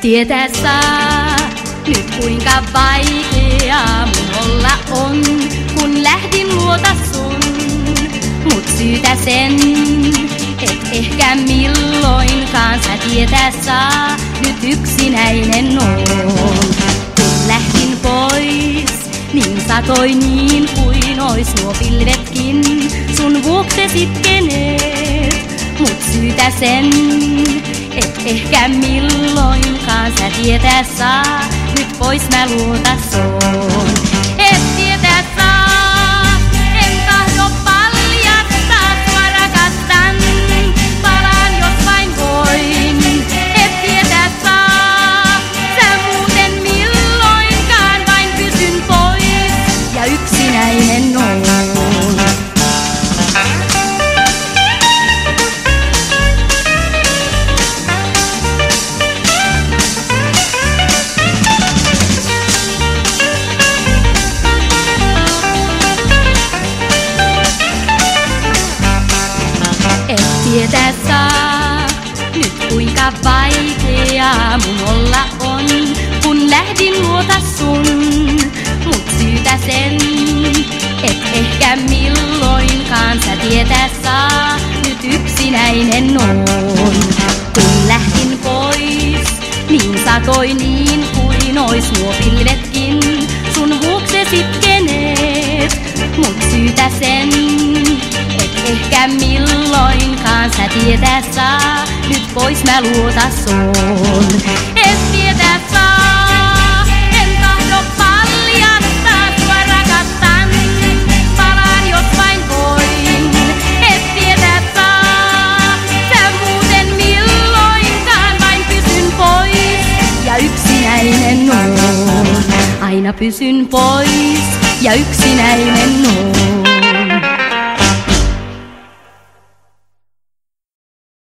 tietää saa nyt kuinka vaikeaa mun olla on, kun lähdin luota sun. Mut syytä sen, et ehkä milloinkaan sä tietää saa, nyt yksinäinen oon. Kun lähdin pois, niin satoi niin kuin ois nuo pilvetkin sun vuoksesi itkeneet. Mut syytä sen, et ehkä milloinkaan sä tietää saa, nyt pois mä luota soon. Et tietää saa, en tahdo paljastaa sua rakastan, palaan jos vain voin. Et tietää saa, sä muuten milloinkaan vain pysyn pois ja yksinäinen oon. Tietää saa nyt kuinka vaikeaa mun olla on, kun lähdin luota sun. Mut syytä sen, et ehkä milloinkaan sä tietää saa, nyt yksinäinen oon. Kun lähdin pois, niin satoi niin kuin ois nuo pilvetkin sun vuoksesi itkeneet. Mut syytä sen, et ehkä milloinkaan sä tietää saa, nyt pois mä luota soon. Et tietää saa, en tahdo paljastaa sua rakastan, palaan jos vain voin. Et tietää saa, sä muuten milloinkaan vain pysyn pois ja yksinäinen oon. Aina pysyn pois ja yksinäinen oon.